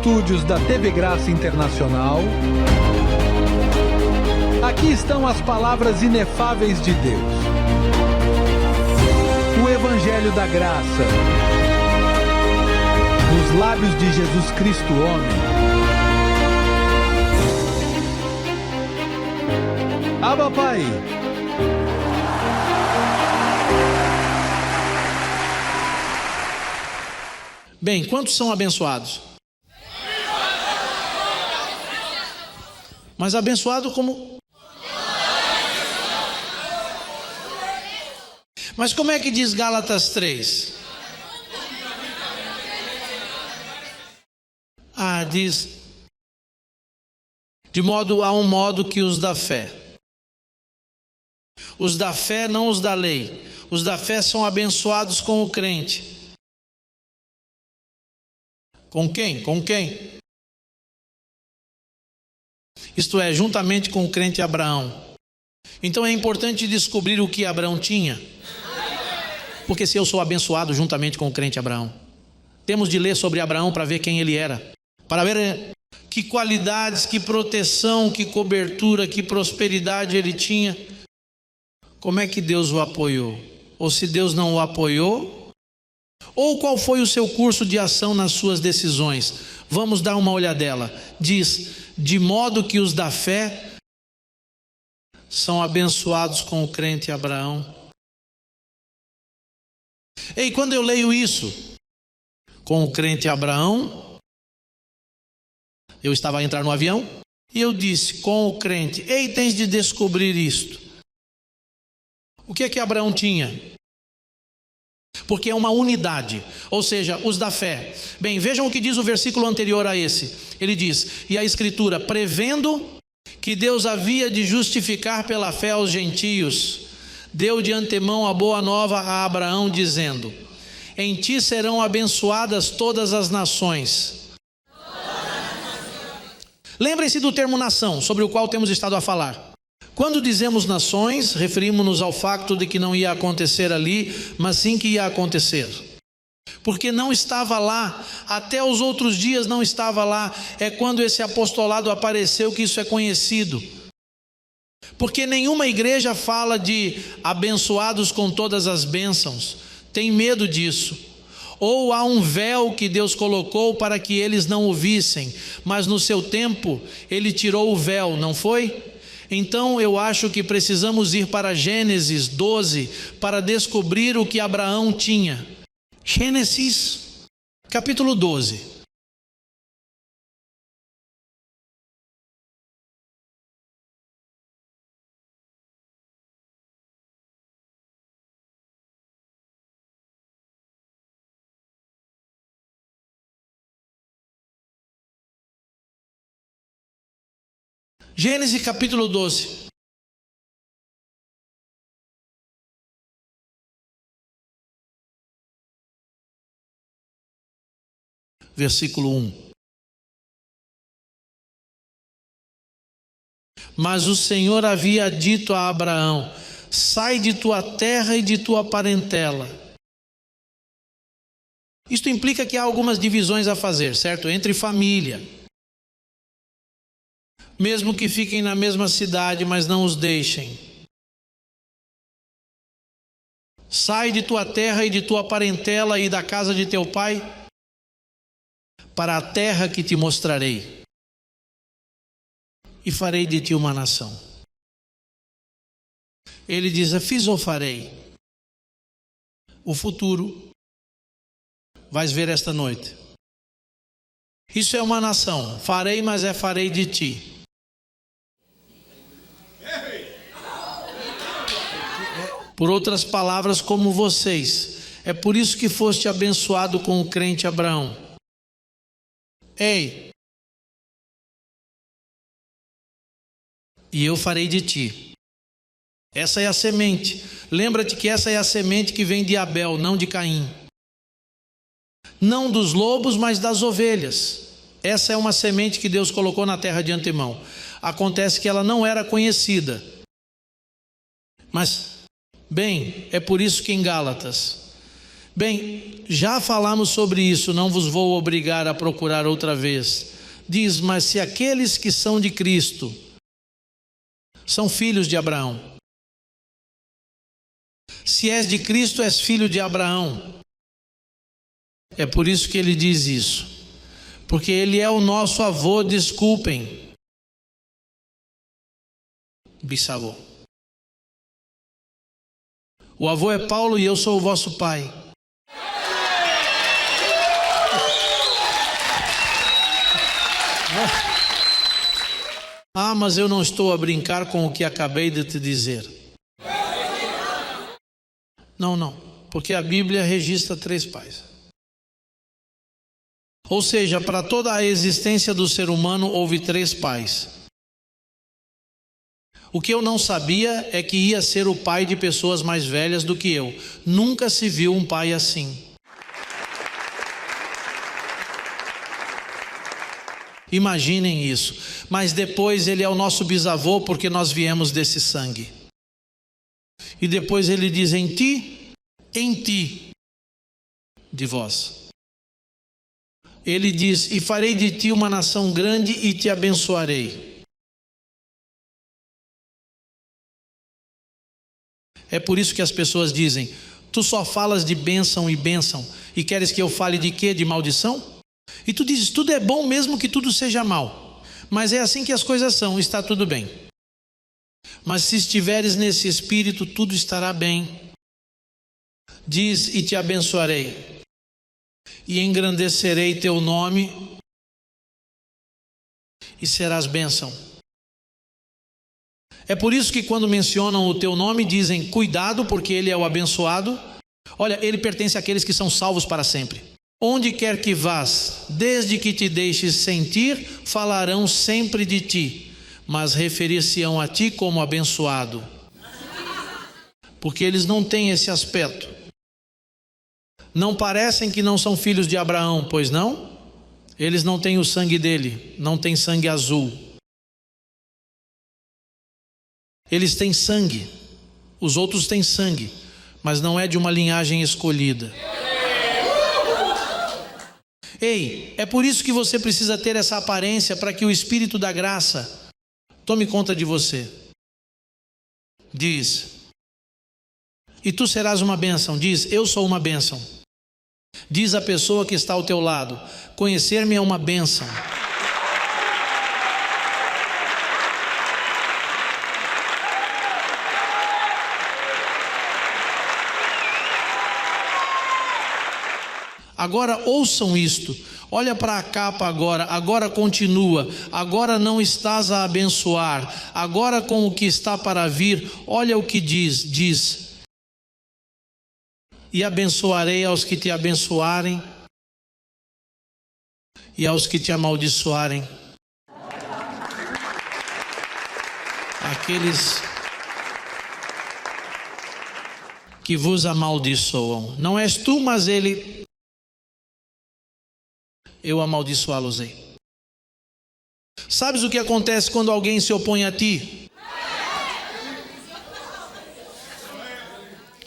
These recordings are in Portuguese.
estúdios da TV Graça Internacional, aqui estão as palavras inefáveis de Deus. O Evangelho da Graça, nos lábios de Jesus Cristo, homem. Abba, Pai. Bem, quantos são abençoados? Mas abençoado como? Mas como é que diz Gálatas 3? Diz há um modo que os da fé. Os da fé, não os da lei. Os da fé são abençoados com o crente. Com quem? Com quem? Isto é, juntamente com o crente Abraão. Então é importante descobrir o que Abraão tinha. Porque se eu sou abençoado juntamente com o crente Abraão, temos de ler sobre Abraão para ver quem ele era. Para ver que qualidades, que proteção, que cobertura, que prosperidade ele tinha. Como é que Deus o apoiou? Ou se Deus não o apoiou? Ou qual foi o seu curso de ação nas suas decisões? Vamos dar uma olhadela. Diz, de modo que os da fé são abençoados com o crente Abraão. Ei, quando eu leio isso, com o crente Abraão, eu estava a entrar no avião e eu disse com o crente, ei, tens de descobrir isto. O que é que Abraão tinha? Porque é uma unidade, ou seja, os da fé. Bem, vejam o que diz o versículo anterior a esse. Ele diz, e a escritura, prevendo que Deus havia de justificar pela fé aos gentios, deu de antemão a boa nova a Abraão, dizendo, em ti serão abençoadas todas as nações. Lembrem-se do termo nação, sobre o qual temos estado a falar. Quando dizemos nações, referimos-nos ao facto de que não ia acontecer ali, mas sim que ia acontecer. Porque não estava lá, até os outros dias não estava lá, é quando esse apostolado apareceu que isso é conhecido. Porque nenhuma igreja fala de abençoados com todas as bênçãos, tem medo disso. Ou há um véu que Deus colocou para que eles não o vissem, mas no seu tempo ele tirou o véu, não foi? Então eu acho que precisamos ir para Gênesis 12 para descobrir o que Abraão tinha. Gênesis, capítulo 12. Gênesis capítulo 12. Versículo 1. Mas o Senhor havia dito a Abraão, sai de tua terra e de tua parentela. Isto implica que há algumas divisões a fazer, certo? Entre família. Mesmo que fiquem na mesma cidade, mas não os deixem. Sai de tua terra e de tua parentela e da casa de teu pai, para a terra que te mostrarei, e farei de ti uma nação. Ele diz, fiz ou farei? O futuro, vais ver esta noite. Isso é uma nação, farei, mas farei de ti. Por outras palavras, como vocês. É por isso que foste abençoado com o crente Abraão. Ei, e eu farei de ti. Essa é a semente. Lembra-te que essa é a semente que vem de Abel, não de Caim. Não dos lobos, mas das ovelhas. Essa é uma semente que Deus colocou na terra de antemão. Acontece que ela não era conhecida. Mas, bem, é por isso que em Gálatas Bem, já falamos sobre isso, não vos vou obrigar a procurar outra vez. Diz, mas se aqueles que são de Cristo são filhos de Abraão. Se és de Cristo, és filho de Abraão. É por isso que ele diz isso. Porque ele é o nosso avô, desculpem. Bisavô. O avô é Paulo e eu sou o vosso pai. Ah, mas eu não estou a brincar com o que acabei de te dizer. Não, porque a Bíblia registra 3 pais. Ou seja, para toda a existência do ser humano houve 3 pais. O que eu não sabia é que ia ser o pai de pessoas mais velhas do que eu. Nunca se viu um pai assim. Imaginem isso. Mas depois ele é o nosso bisavô porque nós viemos desse sangue. E depois ele diz em ti, de vós. Ele diz, e farei de ti uma nação grande e te abençoarei. É por isso que as pessoas dizem, tu só falas de bênção e queres que eu fale de quê? De maldição? E tu dizes, tudo é bom mesmo que tudo seja mal. Mas é assim que as coisas são, está tudo bem. Mas se estiveres nesse espírito, tudo estará bem. Diz, e te abençoarei. E engrandecerei teu nome. E serás bênção. É por isso que quando mencionam o teu nome, dizem, cuidado, porque ele é o abençoado. Olha, ele pertence àqueles que são salvos para sempre. Onde quer que vás, desde que te deixes sentir, falarão sempre de ti, mas referir-se-ão a ti como abençoado. Porque eles não têm esse aspecto. Não parecem que não são filhos de Abraão, pois não? Eles não têm o sangue dele, não têm sangue azul. Eles têm sangue, os outros têm sangue, mas não é de uma linhagem escolhida. Ei, é por isso que você precisa ter essa aparência para que o Espírito da graça tome conta de você. Diz, e tu serás uma bênção. Diz, eu sou uma bênção. Diz a pessoa que está ao teu lado, conhecer-me é uma bênção. Agora ouçam isto, olha para a capa agora continua, agora não estás a abençoar, agora com o que está para vir, olha o que diz, e abençoarei aos que te abençoarem, e aos que te amaldiçoarem, aqueles que vos amaldiçoam, não és tu, mas ele... eu amaldiçoá-los-ei. Sabes o que acontece quando alguém se opõe a ti?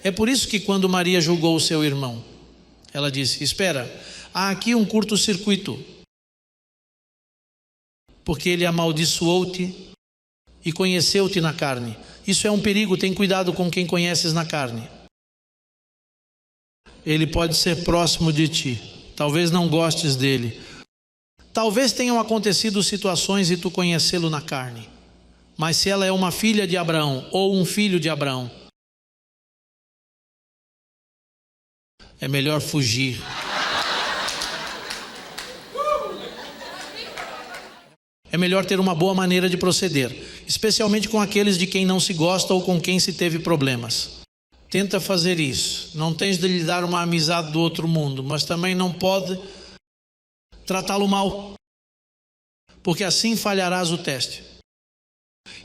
É por isso que quando Maria julgou o seu irmão, ela disse, espera, há aqui um curto-circuito, porque ele amaldiçoou-te e conheceu-te na carne. Isso é um perigo, tem cuidado com quem conheces na carne. Ele pode ser próximo de ti. Talvez não gostes dele. Talvez tenham acontecido situações e tu conhecê-lo na carne. Mas se ela é uma filha de Abraão ou um filho de Abraão, é melhor fugir. É melhor ter uma boa maneira de proceder, especialmente com aqueles de quem não se gosta ou com quem se teve problemas. Tenta fazer isso. Não tens de lhe dar uma amizade do outro mundo, mas também não pode tratá-lo mal, porque assim falharás o teste.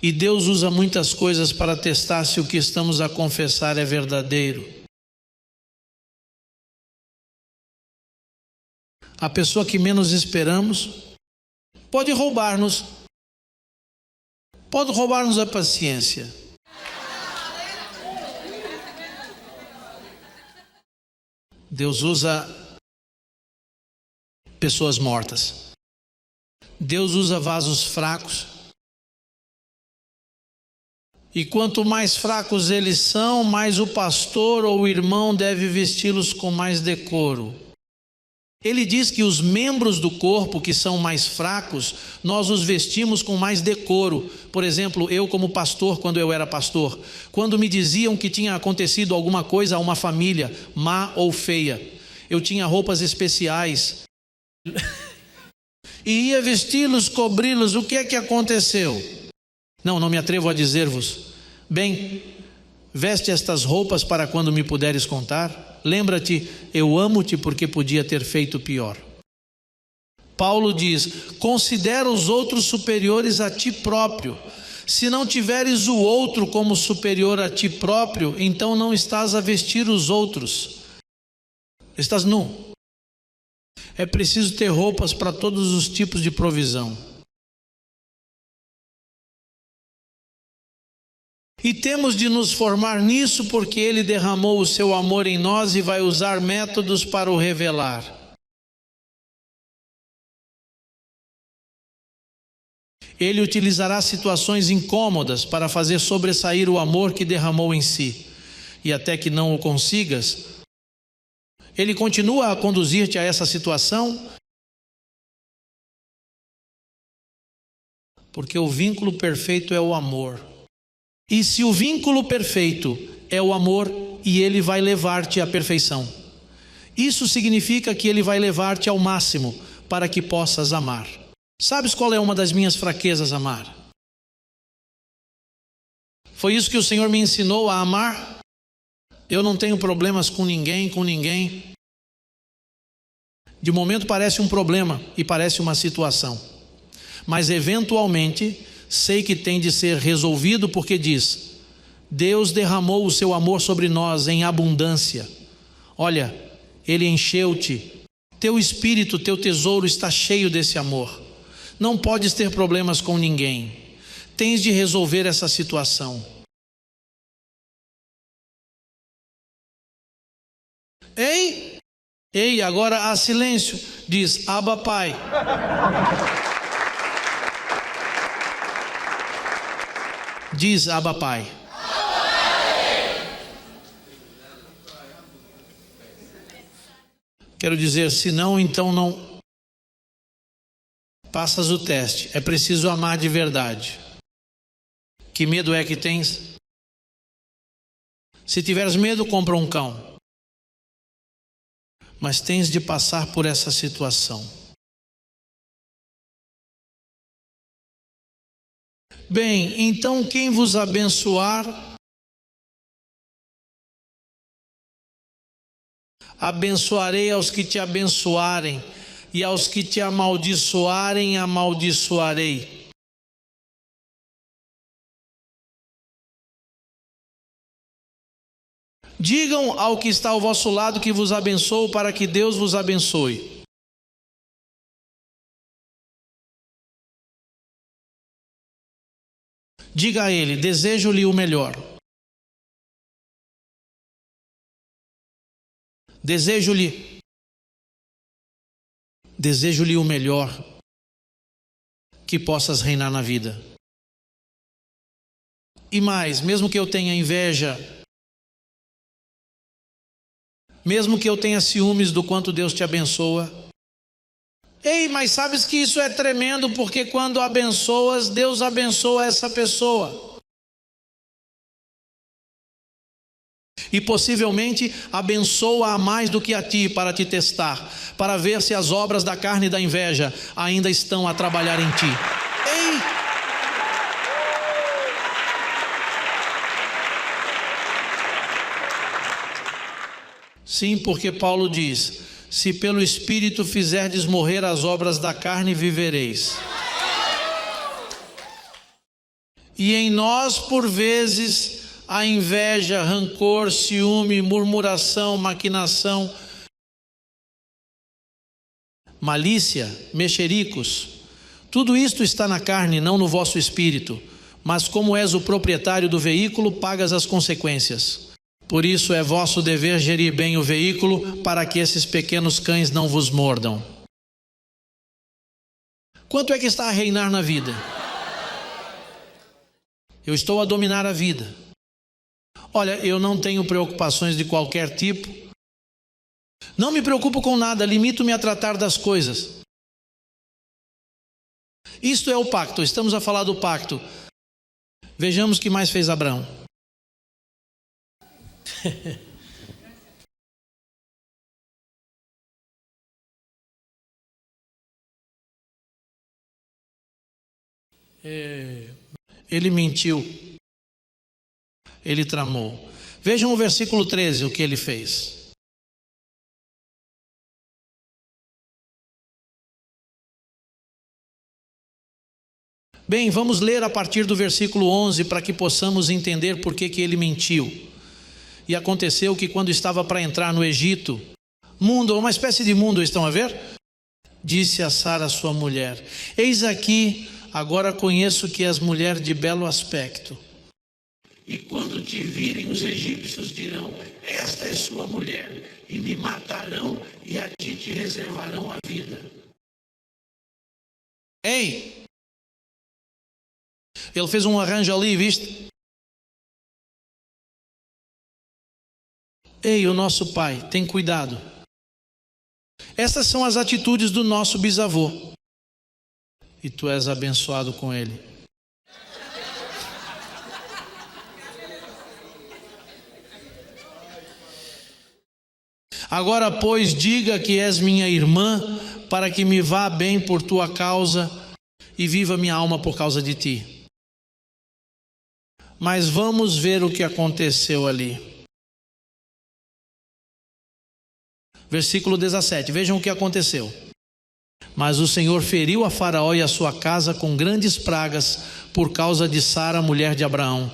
E Deus usa muitas coisas para testar se o que estamos a confessar é verdadeiro. A pessoa que menos esperamos pode roubar-nos a paciência. Deus usa pessoas mortas. Deus usa vasos fracos. E quanto mais fracos eles são, mais o pastor ou o irmão deve vesti-los com mais decoro. Ele diz que os membros do corpo que são mais fracos, nós os vestimos com mais decoro. Por exemplo, eu como pastor, quando eu era pastor, quando me diziam que tinha acontecido alguma coisa a uma família, má ou feia, eu tinha roupas especiais e ia vesti-los, cobri-los. O que é que aconteceu? Não me atrevo a dizer-vos. Bem, veste estas roupas para quando me puderes contar. Lembra-te, eu amo-te porque podia ter feito pior. Paulo diz: considera os outros superiores a ti próprio. Se não tiveres o outro como superior a ti próprio, então não estás a vestir os outros. Estás nu. É preciso ter roupas para todos os tipos de provisão. E temos de nos formar nisso porque Ele derramou o seu amor em nós e vai usar métodos para o revelar. Ele utilizará situações incômodas para fazer sobressair o amor que derramou em si. E até que não o consigas, Ele continua a conduzir-te a essa situação, porque o vínculo perfeito é o amor. E se o vínculo perfeito é o amor, e Ele vai levar-te à perfeição, isso significa que Ele vai levar-te ao máximo para que possas amar. Sabes qual é uma das minhas fraquezas? Amar. Foi isso que o Senhor me ensinou a amar. Eu não tenho problemas com ninguém. De momento parece um problema e parece uma situação, mas eventualmente sei que tem de ser resolvido, porque diz: Deus derramou o seu amor sobre nós em abundância. Olha, Ele encheu-te. Teu espírito, teu tesouro está cheio desse amor. Não podes ter problemas com ninguém. Tens de resolver essa situação. Ei, agora há silêncio. Diz: Abba, Pai. Diz: Abba, Pai. Quero dizer, se não, então não passas o teste. É preciso amar de verdade. Que medo é que tens? Se tiveres medo, compra um cão. Mas tens de passar por essa situação. Bem, então quem vos abençoar, abençoarei aos que te abençoarem, e aos que te amaldiçoarem, amaldiçoarei. Digam ao que está ao vosso lado que vos abençoo, para que Deus vos abençoe. Diga a ele: desejo-lhe o melhor. Desejo-lhe o melhor, que possas reinar na vida. E mais, mesmo que eu tenha inveja, mesmo que eu tenha ciúmes do quanto Deus te abençoa. Ei, mas sabes que isso é tremendo, porque quando abençoas, Deus abençoa essa pessoa. E possivelmente abençoa a mais do que a ti, para te testar, para ver se as obras da carne e da inveja ainda estão a trabalhar em ti. Ei! Sim, porque Paulo diz: se pelo Espírito fizerdes morrer as obras da carne, vivereis. E em nós, por vezes, a inveja, rancor, ciúme, murmuração, maquinação, malícia, mexericos, tudo isto está na carne, não no vosso espírito. Mas como és o proprietário do veículo, pagas as consequências. Por isso é vosso dever gerir bem o veículo, para que esses pequenos cães não vos mordam. Quanto é que está a reinar na vida? Eu estou a dominar a vida. Olha, eu não tenho preocupações de qualquer tipo. Não me preocupo com nada, limito-me a tratar das coisas. Isto é o pacto, estamos a falar do pacto. Vejamos o que mais fez Abraão. Ele mentiu. Ele tramou. Vejam o versículo 13, o que ele fez. Bem, vamos ler a partir do versículo 11 para que possamos entender por que ele mentiu. E aconteceu que quando estava para entrar no Egito, uma espécie de mundo, estão a ver? Disse a Sara, sua mulher: eis aqui, agora conheço que és mulher de belo aspecto. E quando te virem os egípcios dirão: esta é sua mulher, e me matarão, e a ti te reservarão a vida. Ei! Ele fez um arranjo ali, viste? Ei, o nosso pai, tem cuidado. Essas são as atitudes do nosso bisavô. E tu és abençoado com ele. Agora, pois, diga que és minha irmã, para que me vá bem por tua causa e viva minha alma por causa de ti. Mas vamos ver o que aconteceu ali. Versículo 17, vejam o que aconteceu. Mas o Senhor feriu a Faraó e a sua casa com grandes pragas por causa de Sara, mulher de Abraão,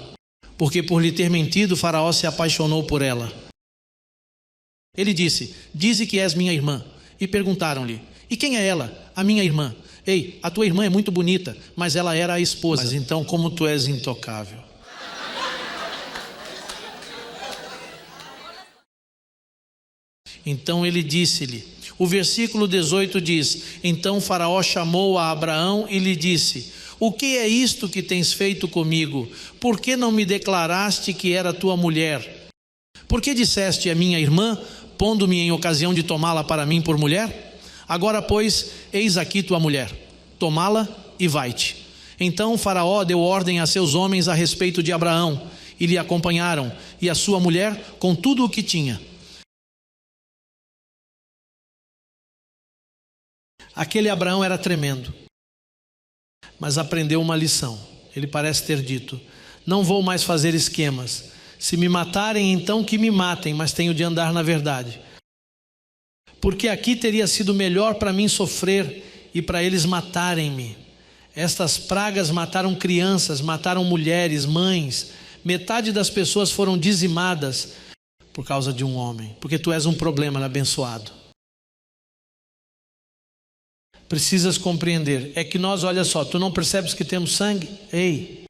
porque por lhe ter mentido, Faraó se apaixonou por ela. Ele disse: dize que és minha irmã. E perguntaram-lhe: e quem é ela? A minha irmã. Ei, a tua irmã é muito bonita, mas ela era a esposa. Mas então, como tu és intocável? Então ele disse-lhe, o versículo 18 diz: então Faraó chamou a Abraão e lhe disse: o que é isto que tens feito comigo? Por que não me declaraste que era tua mulher? Por que disseste a minha irmã, pondo-me em ocasião de tomá-la para mim por mulher? Agora, pois, eis aqui tua mulher, tomá-la e vai-te. Então Faraó deu ordem a seus homens a respeito de Abraão, e lhe acompanharam, e a sua mulher com tudo o que tinha. Aquele Abraão era tremendo, mas aprendeu uma lição. Ele parece ter dito: não vou mais fazer esquemas. Se me matarem, então que me matem, mas tenho de andar na verdade. Porque aqui teria sido melhor para mim sofrer e para eles matarem-me. Estas pragas mataram crianças, mataram mulheres, mães. Metade das pessoas foram dizimadas por causa de um homem. Porque tu és um problema, abençoado. Precisas compreender. É que nós, olha só, tu não percebes que temos sangue? Ei!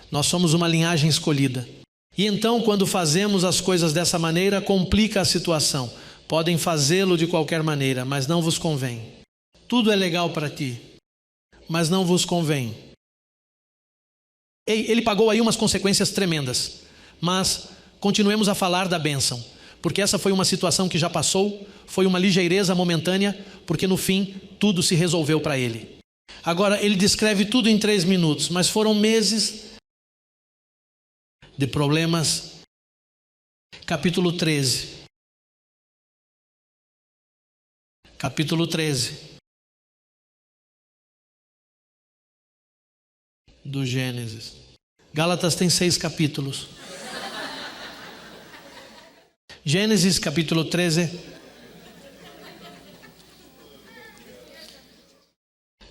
Nós somos uma linhagem escolhida. E então, quando fazemos as coisas dessa maneira, complica a situação. Podem fazê-lo de qualquer maneira, mas não vos convém. Tudo é legal para ti, mas não vos convém. Ei, ele pagou aí umas consequências tremendas. Mas continuemos a falar da bênção. Porque essa foi uma situação que já passou, foi uma ligeireza momentânea, porque no fim tudo se resolveu para ele. Agora ele descreve tudo em 3 minutos, mas foram meses de problemas. Capítulo 13. Capítulo 13 do Gênesis. Gálatas tem 6 capítulos. Gênesis capítulo 13,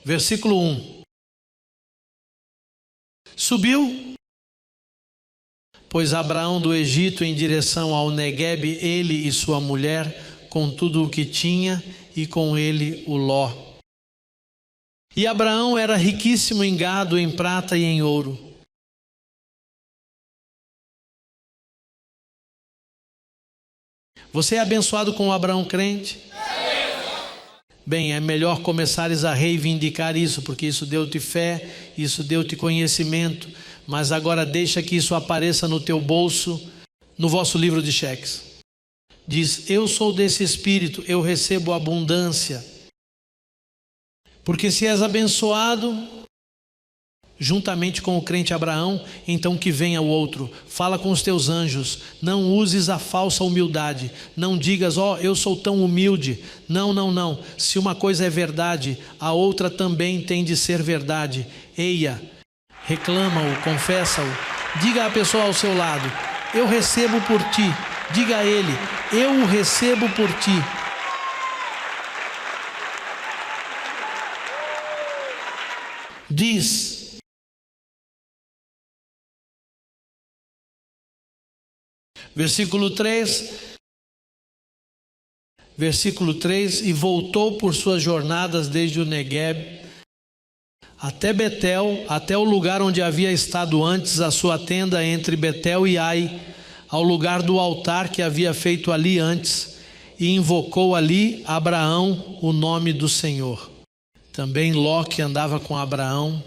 versículo 1. Subiu, pois Abraão do Egito em direção ao Neguebe, ele e sua mulher, com tudo o que tinha, e com ele o Ló. E Abraão era riquíssimo em gado, em prata e em ouro. Você é abençoado com o Abraão crente? Bem, é melhor começares a reivindicar isso, porque isso deu-te fé, isso deu-te conhecimento, mas agora deixa que isso apareça no teu bolso, no vosso livro de cheques. Diz: eu sou desse espírito, eu recebo abundância. Porque se és abençoado juntamente com o crente Abraão, então que venha o outro. Fala com os teus anjos, não uses a falsa humildade, não digas: ó, eu sou tão humilde. Não, não, não. Se uma coisa é verdade, a outra também tem de ser verdade. Eia, reclama-o, confessa-o. Diga à pessoa ao seu lado: eu recebo por ti. Diga a ele: eu o recebo por ti. Diz: versículo 3, e voltou por suas jornadas desde o Negueb até Betel, até o lugar onde havia estado antes a sua tenda entre Betel e Ai, ao lugar do altar que havia feito ali antes, e invocou ali Abraão o nome do Senhor. Também Ló, que andava com Abraão.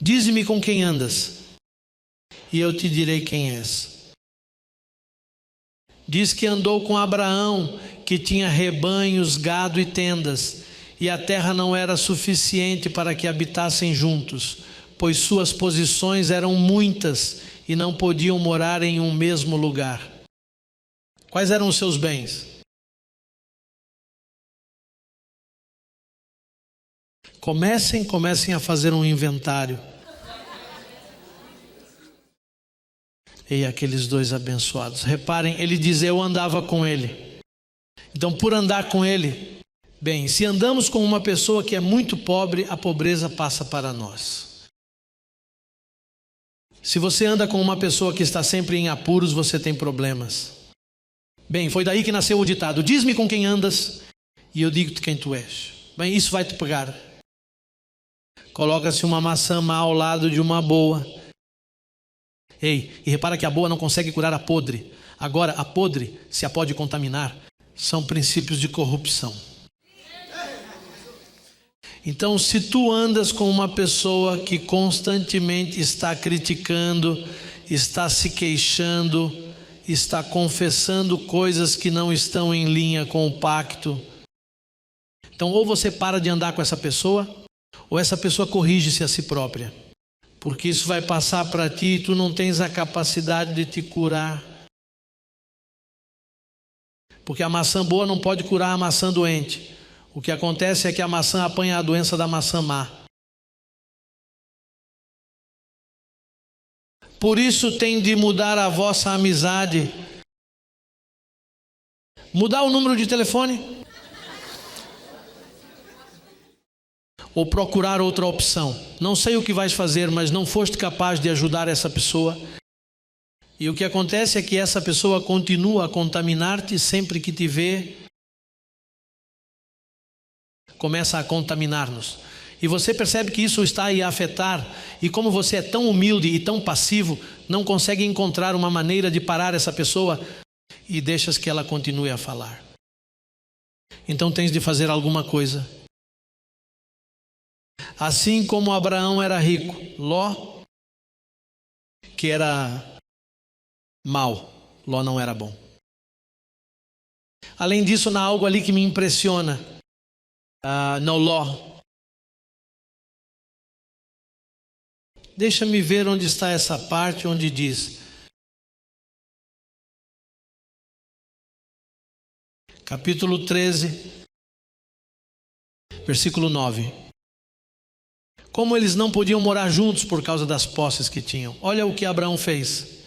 Dize-me com quem andas, e eu te direi quem és. Diz que andou com Abraão, que tinha rebanhos, gado e tendas, e a terra não era suficiente para que habitassem juntos, pois suas posições eram muitas e não podiam morar em um mesmo lugar. Quais eram os seus bens? Comecem a fazer um inventário. E aqueles dois abençoados, reparem, ele diz: eu andava com ele. Então, por andar com ele, bem, se andamos com uma pessoa que é muito pobre, a pobreza passa para nós. Se você anda com uma pessoa que está sempre em apuros, você tem problemas. Bem, foi daí que nasceu o ditado: diz-me com quem andas e eu digo-te quem tu és. Bem, isso vai te pegar. Coloca-se uma maçã má ao lado de uma boa. Ei, e repara que a boa não consegue curar a podre. Agora, a podre, se a pode contaminar, são princípios de corrupção. Então, se tu andas com uma pessoa que constantemente está criticando, está se queixando, está confessando coisas que não estão em linha com o pacto, então ou você para de andar com essa pessoa, ou essa pessoa corrige-se a si própria. Porque isso vai passar para ti e tu não tens a capacidade de te curar. Porque a maçã boa não pode curar a maçã doente. O que acontece é que a maçã apanha a doença da maçã má. Por isso tem de mudar a vossa amizade. Mudar o número de telefone. Ou procurar outra opção. Não sei o que vais fazer, mas não foste capaz de ajudar essa pessoa. E o que acontece é que essa pessoa continua a contaminar-te sempre que te vê. Começa a contaminar-nos. E você percebe que isso está aí a afetar. E como você é tão humilde e tão passivo, não consegue encontrar uma maneira de parar essa pessoa e deixas que ela continue a falar. Então tens de fazer alguma coisa. Assim como Abraão era rico, Ló, que era mau, Ló não era bom. Além disso, há algo ali que me impressiona no Ló. Deixa-me ver onde está essa parte onde diz. Capítulo 13, versículo 9. Como eles não podiam morar juntos por causa das posses que tinham. Olha o que Abraão fez.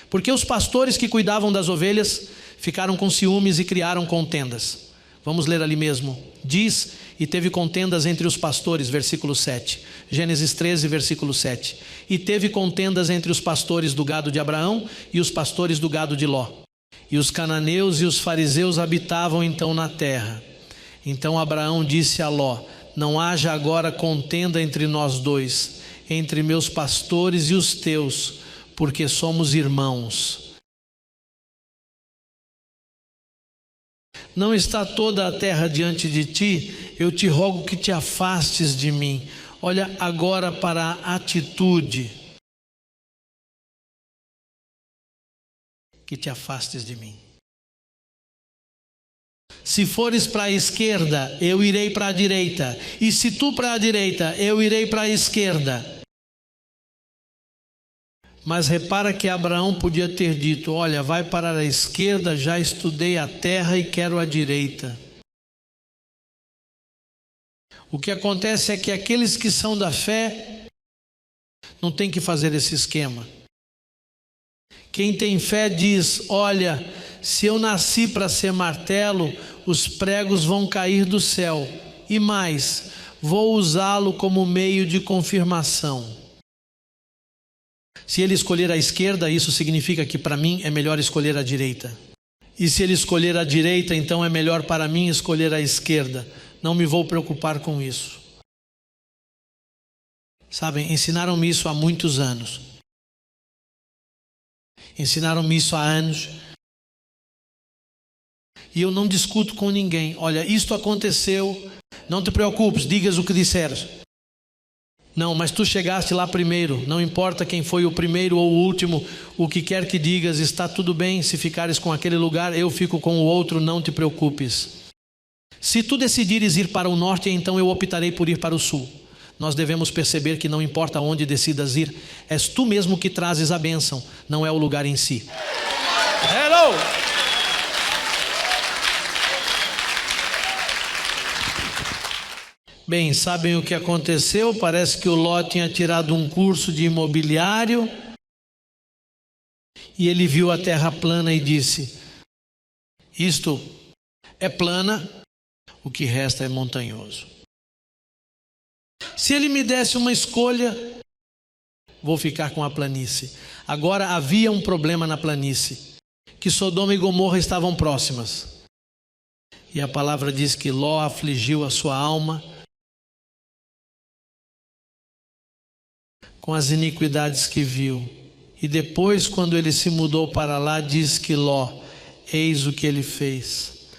Porque os pastores que cuidavam das ovelhas ficaram com ciúmes e criaram contendas. Vamos ler ali mesmo. Diz: e teve contendas entre os pastores, versículo 7. Gênesis 13, versículo 7. E teve contendas entre os pastores do gado de Abraão e os pastores do gado de Ló. E os cananeus e os fariseus habitavam então na terra. Então Abraão disse a Ló: não haja agora contenda entre nós dois, entre meus pastores e os teus, porque somos irmãos. Não está toda a terra diante de ti? Eu te rogo que te afastes de mim. Olha agora para a atitude. Que te afastes de mim. Se fores para a esquerda, eu irei para a direita. E se tu para a direita, eu irei para a esquerda. Mas repara que Abraão podia ter dito: olha, vai para a esquerda, já estudei a terra e quero a direita. O que acontece é que aqueles que são da fé não tem que fazer esse esquema. Quem tem fé diz: olha, se eu nasci para ser martelo, os pregos vão cair do céu. E mais, vou usá-lo como meio de confirmação. Se ele escolher a esquerda, isso significa que para mim é melhor escolher a direita. E se ele escolher a direita, então é melhor para mim escolher a esquerda. Não me vou preocupar com isso. Sabem, ensinaram-me isso há muitos anos. Ensinaram-me isso há anos. E eu não discuto com ninguém. Olha, isto aconteceu, não te preocupes, digas o que disseres. Não, mas tu chegaste lá primeiro, não importa quem foi o primeiro ou o último, o que quer que digas, está tudo bem. Se ficares com aquele lugar, eu fico com o outro, não te preocupes. Se tu decidires ir para o norte, então eu optarei por ir para o sul. Nós devemos perceber que não importa onde decidas ir, és tu mesmo que trazes a bênção, não é o lugar em si. Hello! Bem, sabem o que aconteceu? Parece que o Ló tinha tirado um curso de imobiliário e ele viu a terra plana e disse: isto é plana, o que resta é montanhoso. Se ele me desse uma escolha, vou ficar com a planície. Agora havia um problema na planície, que Sodoma e Gomorra estavam próximas. E a palavra diz que Ló afligiu a sua alma com as iniquidades que viu. E depois, quando ele se mudou para lá, diz que Ló, eis o que ele fez.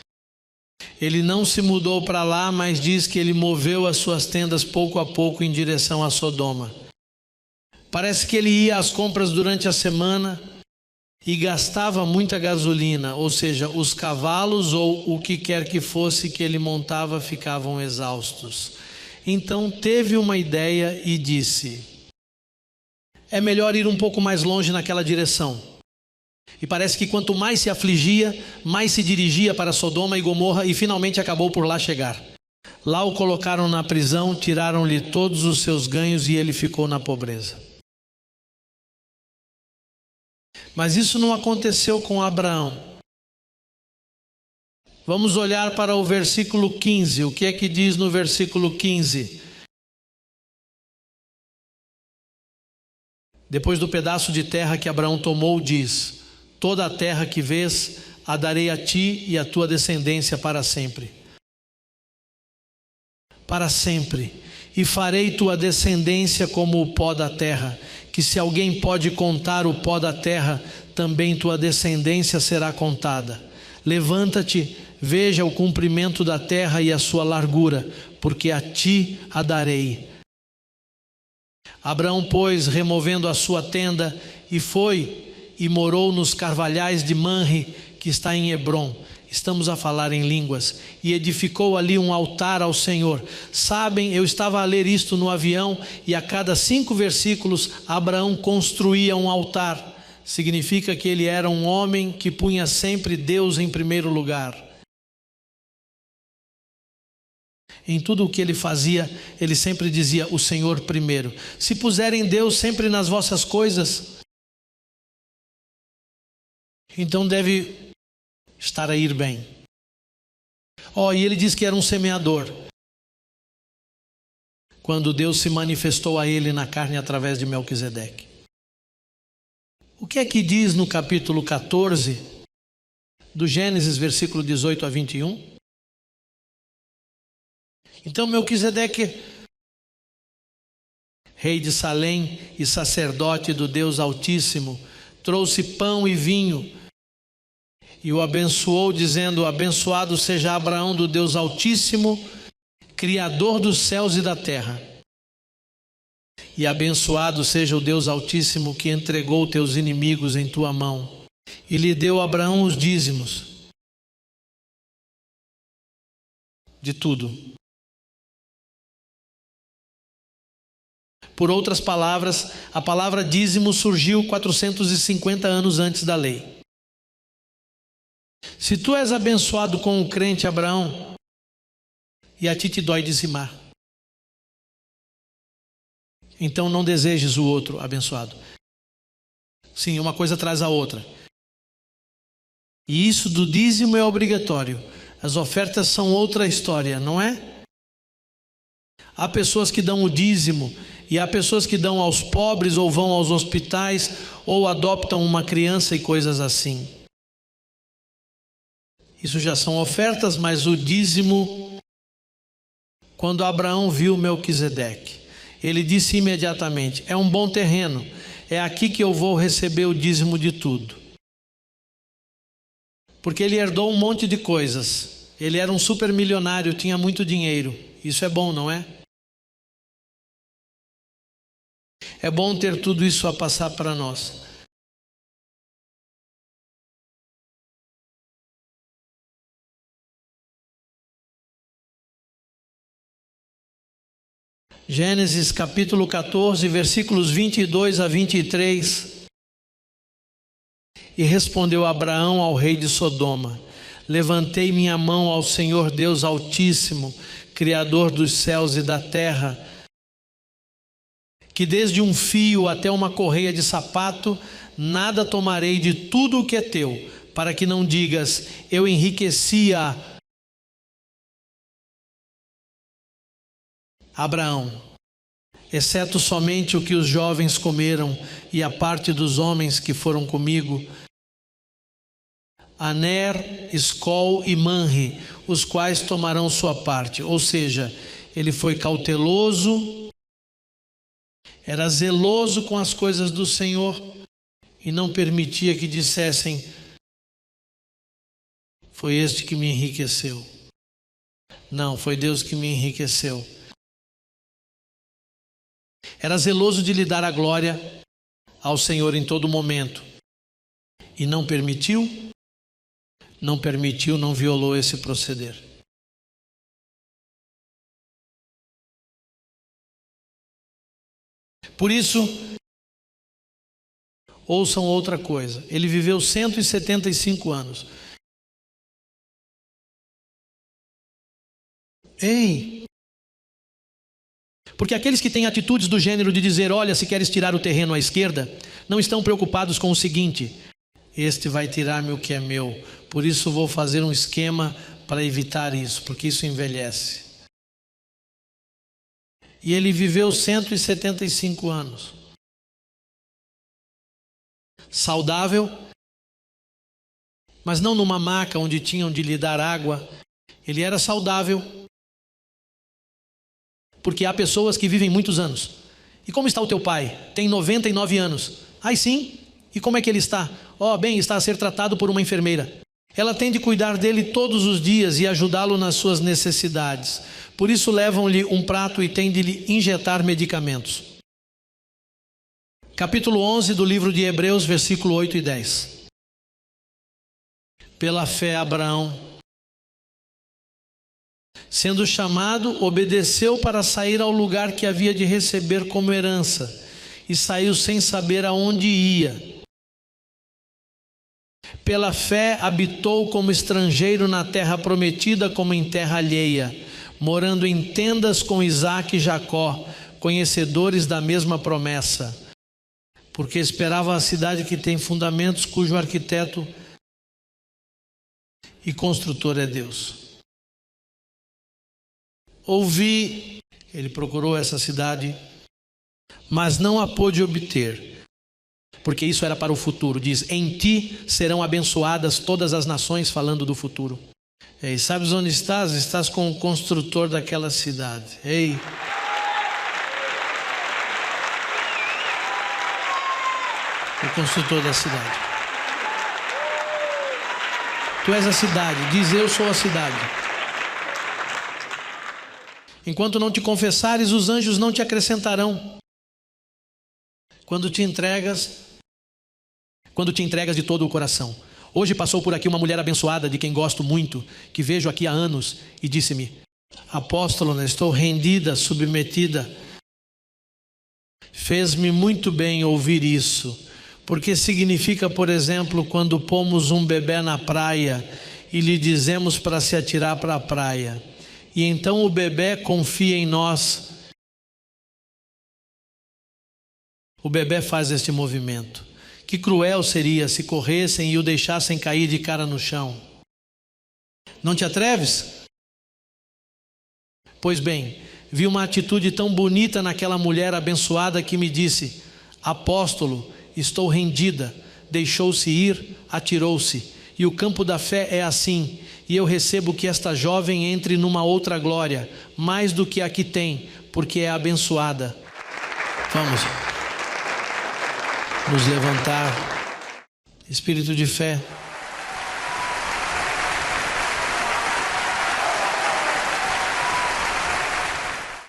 Ele não se mudou para lá, mas diz que ele moveu as suas tendas pouco a pouco em direção a Sodoma. Parece que ele ia às compras durante a semana e gastava muita gasolina, ou seja, os cavalos ou o que quer que fosse que ele montava ficavam exaustos. Então teve uma ideia e disse: é melhor ir um pouco mais longe naquela direção. E parece que quanto mais se afligia, mais se dirigia para Sodoma e Gomorra e finalmente acabou por lá chegar. Lá o colocaram na prisão, tiraram-lhe todos os seus ganhos e ele ficou na pobreza. Mas isso não aconteceu com Abraão. Vamos olhar para o versículo 15. O que é que diz no versículo 15? Depois do pedaço de terra que Abraão tomou, diz: toda a terra que vês, a darei a ti e a tua descendência para sempre. Para sempre. E farei tua descendência como o pó da terra, que se alguém pode contar o pó da terra, também tua descendência será contada. Levanta-te, veja o comprimento da terra e a sua largura, porque a ti a darei. Abraão, pois, removendo a sua tenda, e foi e morou nos carvalhais de Manre, que está em Hebrom. Estamos a falar em línguas. E edificou ali um altar ao Senhor. Sabem, eu estava a ler isto no avião, e a cada 5 versículos Abraão construía um altar. Significa que ele era um homem que punha sempre Deus em primeiro lugar. Em tudo o que ele fazia, ele sempre dizia: o Senhor primeiro. Se puserem Deus sempre nas vossas coisas, então deve estar a ir bem. E ele diz que era um semeador. Quando Deus se manifestou a ele na carne através de Melquisedeque. O que é que diz no capítulo 14 do Gênesis, versículo 18 a 21? Então Melquisedeque rei de Salém e sacerdote do Deus Altíssimo, trouxe pão e vinho e o abençoou, dizendo: abençoado seja Abraão do Deus Altíssimo, Criador dos céus e da terra. E abençoado seja o Deus Altíssimo, que entregou teus inimigos em tua mão. E lhe deu Abraão os dízimos de tudo. Por outras palavras, a palavra dízimo surgiu 450 anos antes da lei. Se tu és abençoado com o crente Abraão, e a ti te dói dizimar, então não desejes o outro abençoado. Sim, uma coisa traz a outra. E isso do dízimo é obrigatório. As ofertas são outra história, não é? Há pessoas que dão o dízimo e há pessoas que dão aos pobres ou vão aos hospitais ou adoptam uma criança e coisas assim. Isso já são ofertas, mas o dízimo, quando Abraão viu Melquisedeque, ele disse imediatamente: é um bom terreno, é aqui que eu vou receber o dízimo de tudo. Porque ele herdou um monte de coisas, ele era um super milionário, tinha muito dinheiro. Isso é bom, não é? É bom ter tudo isso a passar para nós. Gênesis capítulo 14, versículos 22 a 23. E respondeu Abraão ao rei de Sodoma: levantei minha mão ao Senhor Deus Altíssimo, Criador dos céus e da terra, que desde um fio até uma correia de sapato, nada tomarei de tudo o que é teu, para que não digas: eu enriquecia Abraão, exceto somente o que os jovens comeram e a parte dos homens que foram comigo, Aner, Escol e Manre, os quais tomarão sua parte. Ou seja, ele foi cauteloso, era zeloso com as coisas do Senhor e não permitia que dissessem: foi este que me enriqueceu. Não, foi Deus que me enriqueceu. Era zeloso de lhe dar a glória ao Senhor em todo momento. E não permitiu, não violou esse proceder. Por isso, ouçam outra coisa. Ele viveu 175 anos. Ei! Porque aqueles que têm atitudes do gênero de dizer: olha, se queres tirar o terreno à esquerda, não estão preocupados com o seguinte: este vai tirar-me o que é meu, por isso vou fazer um esquema para evitar isso, porque isso envelhece. E ele viveu 175 anos. Saudável, mas não numa maca onde tinham de lhe dar água. Ele era saudável, porque há pessoas que vivem muitos anos. E como está o teu pai? Tem 99 anos. Ai sim? E como é que ele está? Bem, está a ser tratado por uma enfermeira. Ela tem de cuidar dele todos os dias e ajudá-lo nas suas necessidades. Por isso levam-lhe um prato e têm de lhe injetar medicamentos. Capítulo 11 do livro de Hebreus, versículo 8 e 10. Pela fé Abraão, sendo chamado, obedeceu para sair ao lugar que havia de receber como herança, e saiu sem saber aonde ia. Pela fé habitou como estrangeiro na terra prometida, como em terra alheia, morando em tendas com Isaque e Jacó, conhecedores da mesma promessa, porque esperava a cidade que tem fundamentos, cujo arquiteto e construtor é Deus. Ouvi, ele procurou essa cidade, mas não a pôde obter, porque isso era para o futuro. Diz: em ti serão abençoadas todas as nações, falando do futuro. Ei, sabes onde estás? Estás com o construtor daquela cidade. Ei, o construtor da cidade. Tu és a cidade, diz eu sou a cidade. Enquanto não te confessares, os anjos não te acrescentarão. Quando te entregas de todo o coração. Hoje passou por aqui uma mulher abençoada, de quem gosto muito, que vejo aqui há anos, e disse-me: apóstolo, estou rendida, submetida. Fez-me muito bem ouvir isso, porque significa, por exemplo, quando pomos um bebê na praia e lhe dizemos para se atirar para a praia, e então o bebê confia em nós. O bebê faz este movimento. Que cruel seria se corressem e o deixassem cair de cara no chão. Não te atreves? Pois bem, vi uma atitude tão bonita naquela mulher abençoada que me disse: apóstolo, estou rendida. Deixou-se ir, atirou-se. E o campo da fé é assim. E eu recebo que esta jovem entre numa outra glória, mais do que a que tem, porque é abençoada. Vamos nos levantar. Espírito de fé.